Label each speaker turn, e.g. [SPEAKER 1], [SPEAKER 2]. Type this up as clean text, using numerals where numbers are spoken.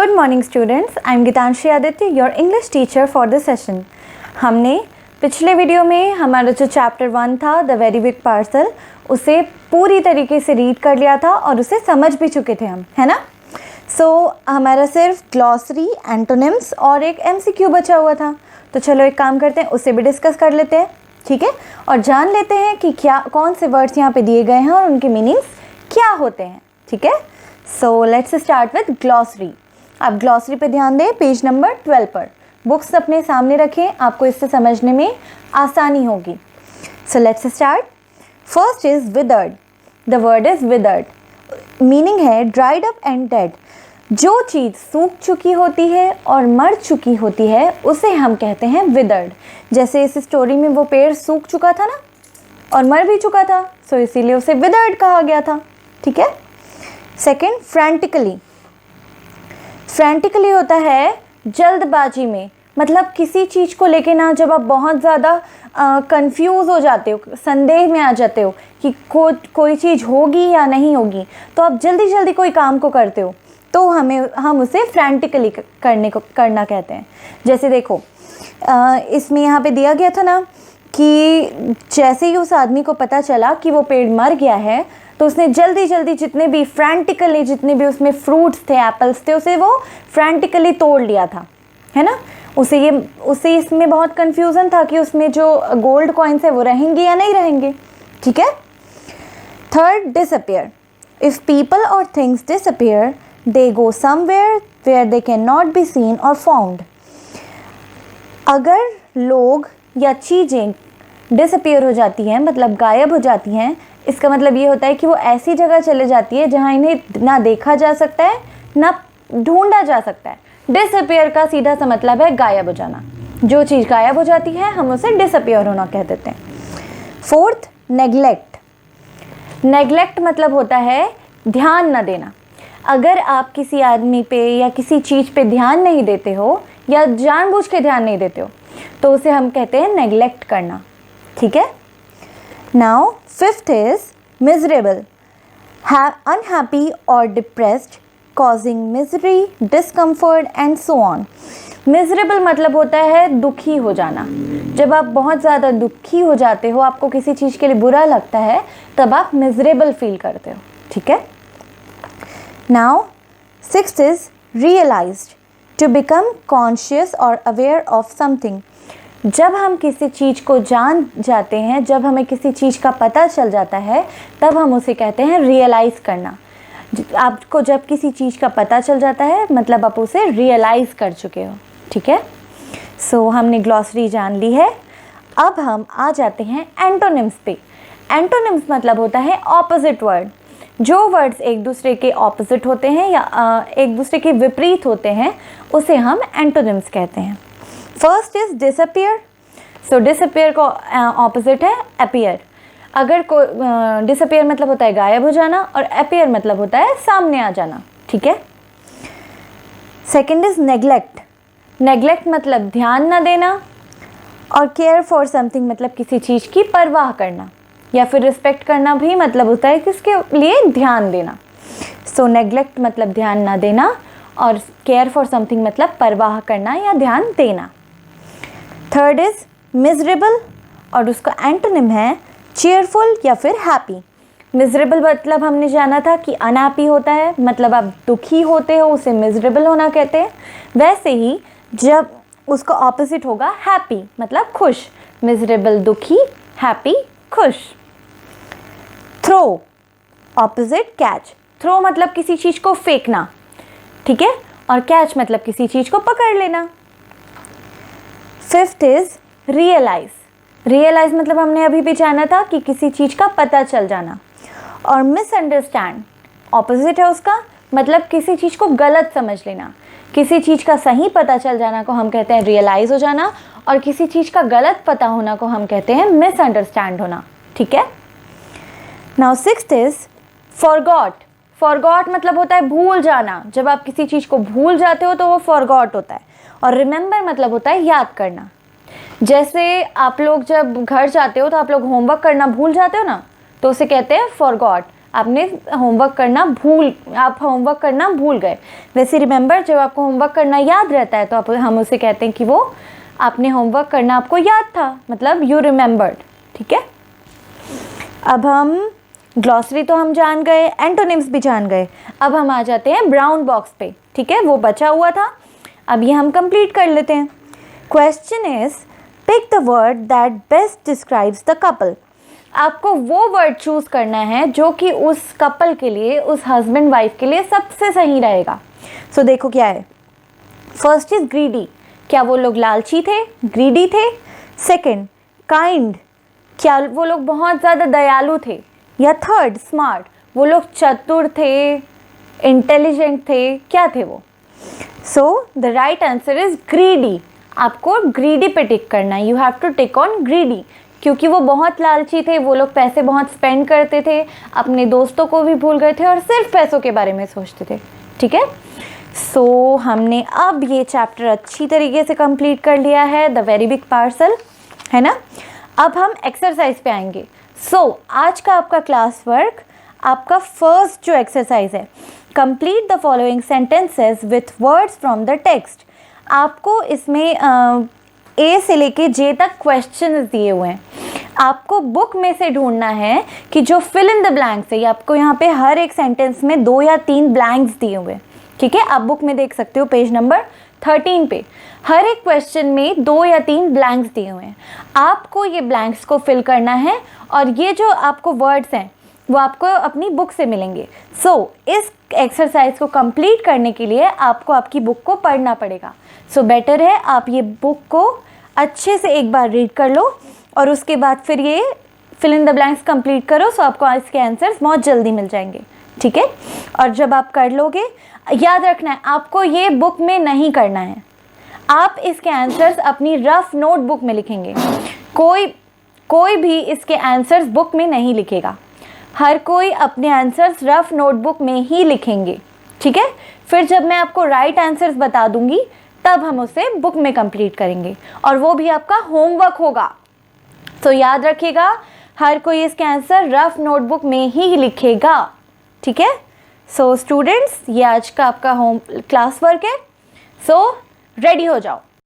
[SPEAKER 1] Good morning students, I am Geetanshi Aditya, your English teacher for this session. हमने पिछले video में हमारा जो चैप्टर 1 था द वेरी बिग पार्सल, उसे पूरी तरीके से रीड कर लिया था और उसे समझ भी चुके थे हम, है ना। हमारा सिर्फ ग्लॉसरी, एंटोनिम्स और एक MCQ बचा हुआ था। तो चलो एक काम करते हैं, उसे भी डिस्कस कर लेते हैं, ठीक है, और जान लेते हैं कि कौन से वर्ड्स यहाँ पे दिए गए हैं और उनके मीनिंग्स क्या होते हैं, ठीक है। So let's start with glossary. आप ग्लॉसरी पे ध्यान दें, पेज नंबर 12 पर। बुक्स अपने सामने रखें, आपको इससे समझने में आसानी होगी। So let's start. First is withered. The word is withered, meaning है ड्राइड अप एंड डेड। जो चीज़ सूख चुकी होती है और मर चुकी होती है उसे हम कहते हैं विदर्ड। जैसे इस स्टोरी में वो पेड़ सूख चुका था ना और मर भी चुका था, सो इसीलिए उसे विदर्ड कहा गया था, ठीक है। Second, frantically. फ्रैंटिकली होता है जल्दबाजी में, मतलब किसी चीज़ को लेके ना जब आप बहुत ज़्यादा कंफ्यूज हो जाते हो, संदेह में आ जाते हो कि कोई चीज़ होगी या नहीं होगी, तो आप जल्दी जल्दी कोई काम को करते हो, तो हम उसे फ्रैंटिकली करना कहते हैं। जैसे देखो, इसमें यहाँ पे दिया गया था ना कि जैसे ही उस आदमी को पता चला कि वो पेड़ मर गया है, तो उसने जल्दी जल्दी जितने भी उसमें फ्रूट्स थे, एप्पल्स थे, उसे वो फ्रैंटिकली तोड़ लिया था, है ना। उसे इसमें बहुत कन्फ्यूज़न था कि उसमें जो गोल्ड कॉइन्स है वो रहेंगे या नहीं रहेंगे, ठीक है। Third, disappear. इफ़ पीपल और things disappear they go somewhere where they can not be seen और फाउंड। अगर लोग या चीज़ें डिसअपियर हो जाती हैं, मतलब गायब हो जाती हैं, इसका मतलब ये होता है कि वो ऐसी जगह चले जाती है जहाँ इन्हें ना देखा जा सकता है ना ढूंढा जा सकता है। डिसअपियर का सीधा सा मतलब है गायब हो जाना। जो चीज़ गायब हो जाती है हम उसे डिसअपियर होना कह देते हैं। Fourth, neglect. नेग्लेक्ट मतलब होता है ध्यान न देना। अगर आप किसी आदमी पे या किसी चीज़ पे ध्यान नहीं देते हो या जानबूझ के ध्यान नहीं देते हो, तो उसे हम कहते हैं नेग्लेक्ट करना, ठीक है। Now fifth is miserable. Unhappy और depressed, causing misery, discomfort and so on. Miserable मतलब होता है दुखी हो जाना। जब आप बहुत ज़्यादा दुखी हो जाते हो, आपको किसी चीज़ के लिए बुरा लगता है, तब आप मिजरेबल फील करते हो, ठीक है। Now sixth is realized. To become conscious और अवेयर ऑफ समथिंग। जब हम किसी चीज़ को जान जाते हैं, जब हमें किसी चीज़ का पता चल जाता है, तब हम उसे कहते हैं रियलाइज़ करना। आपको जब किसी चीज़ का पता चल जाता है मतलब आप उसे रियलाइज़ कर चुके हो, ठीक है। सो हमने ग्लॉसरी जान ली है। अब हम आ जाते हैं एंटोनिम्स पे। एंटोनिम्स मतलब होता है ऑपोजिट वर्ड। जो वर्ड्स एक दूसरे के ऑपोजिट होते हैं या एक दूसरे के विपरीत होते हैं, उसे हम एंटोनिम्स कहते हैं। First is disappear. So disappear का ऑपोजिट है अपीयर। अगर डिसअपियर मतलब होता है गायब हो जाना और अपीयर मतलब होता है सामने आ जाना, ठीक है। Second is neglect. नेग्लेक्ट मतलब ध्यान ना देना, और केयर फॉर समथिंग मतलब किसी चीज़ की परवाह करना, या फिर रिस्पेक्ट करना भी मतलब होता है किसके लिए ध्यान देना। सो नेग्लेक्ट मतलब ध्यान ना देना और केयर फॉर समथिंग मतलब परवाह करना या ध्यान देना। थर्ड इज मिजरेबल और उसका एंटोनिम है चीयरफुल या फिर हैप्पी। मिजरेबल मतलब हमने जाना था कि अनहैप्पी होता है, मतलब आप दुखी होते हो, उसे मिजरेबल होना कहते हैं। वैसे ही जब उसका ऑपोजिट होगा हैप्पी, मतलब खुश। मिजरेबल दुखी, हैप्पी खुश। Throw, opposite catch. थ्रो मतलब किसी चीज़ को फेंकना, ठीक है, और कैच मतलब किसी चीज़ को पकड़ लेना। Fifth is realise. रियलाइज मतलब हमने अभी भी जाना था कि किसी चीज़ का पता चल जाना। और मिसअंडरस्टैंड ऑपोजिट है उसका, मतलब किसी चीज़ को गलत समझ लेना। किसी चीज़ का सही पता चल जाना को हम कहते हैं रियलाइज हो जाना, और किसी चीज़ का गलत पता होना को हम कहते हैं मिसअंडरस्टैंड होना, ठीक है। Now sixth is forgot. Forgot मतलब होता है भूल जाना। जब आप किसी चीज़ को भूल जाते हो तो वो फॉरगॉट होता है। और रिमेंबर मतलब होता है याद करना। जैसे आप लोग जब घर जाते हो तो आप लोग होमवर्क करना भूल जाते हो ना, तो उसे कहते हैं फॉरगॉट। आपने आप होमवर्क करना भूल गए। वैसे रिमेंबर, जब आपको होमवर्क करना याद रहता है तो हम उसे कहते हैं कि वो आपने होमवर्क करना आपको याद था, मतलब यू रिमेंबर्ड। ठीक है, अब हम ग्लॉसरी तो हम जान गए, एंटोनिम्स भी जान गए। अब हम आ जाते हैं ब्राउन बॉक्स पे। ठीक है, वो बचा हुआ था, अब ये हम कंप्लीट कर लेते हैं। Question is pick the word that best describes the couple. आपको वो वर्ड चूज करना है जो कि उस कपल के लिए, उस हस्बैंड वाइफ के लिए सबसे सही रहेगा। सो देखो क्या है। फर्स्ट इज ग्रीडी, क्या वो लोग लालची थे, ग्रीडी थे। सेकंड काइंड, क्या वो लोग बहुत ज़्यादा दयालु थे। या थर्ड स्मार्ट, वो लोग चतुर थे, इंटेलिजेंट थे, क्या थे वो। So the right answer is greedy. आपको ग्रीडी पे टिक करना है, you have to tick on greedy, क्योंकि वो बहुत लालची थे, वो लोग पैसे बहुत स्पेंड करते थे, अपने दोस्तों को भी भूल गए थे और सिर्फ पैसों के बारे में सोचते थे। ठीक है, सो हमने अब ये चैप्टर अच्छी तरीके से कंप्लीट कर लिया है, द वेरी बिग पार्सल, है ना। अब हम एक्सरसाइज पे आएंगे। आज का आपका क्लास वर्क, आपका फर्स्ट जो एक्सरसाइज है, complete the following sentences with words from the text. आपको इसमें ए से लेके जे तक क्वेश्चन दिए हुए हैं, आपको बुक में से ढूंढना है कि जो फिल इन द ब्लैंक्स है, आपको यहाँ पे हर एक सेंटेंस में 2 या 3 ब्लैंक्स दिए हुए हैं। ठीक है, आप बुक में देख सकते हो पेज नंबर 13 पे, हर एक क्वेश्चन में 2 या 3 ब्लैंक्स दिए हुए हैं। आपको ये ब्लैंक्स को फिल करना है और ये जो आपको वर्ड्स हैं वो आपको अपनी बुक से मिलेंगे। इस एक्सरसाइज को कंप्लीट करने के लिए आपको आपकी बुक को पढ़ना पड़ेगा। बेटर है आप ये बुक को अच्छे से एक बार रीड कर लो और उसके बाद फिर ये fill in the blanks complete करो। आपको इसके आंसर्स बहुत जल्दी मिल जाएंगे। ठीक है, और जब आप कर लोगे, याद रखना है आपको ये बुक में नहीं करना है, आप इसके आंसर्स अपनी रफ नोटबुक में लिखेंगे। कोई भी इसके आंसर्स बुक में नहीं लिखेगा, हर कोई अपने आंसर्स रफ नोटबुक में ही लिखेंगे। ठीक है, फिर जब मैं आपको राइट आंसर्स बता दूंगी तब हम उसे बुक में कंप्लीट करेंगे और वो भी आपका होमवर्क होगा। याद रखिएगा, हर कोई इसके आंसर रफ नोटबुक में ही लिखेगा। ठीक है, स्टूडेंट्स, ये आज का आपका होम क्लास वर्क है। रेडी हो जाओ।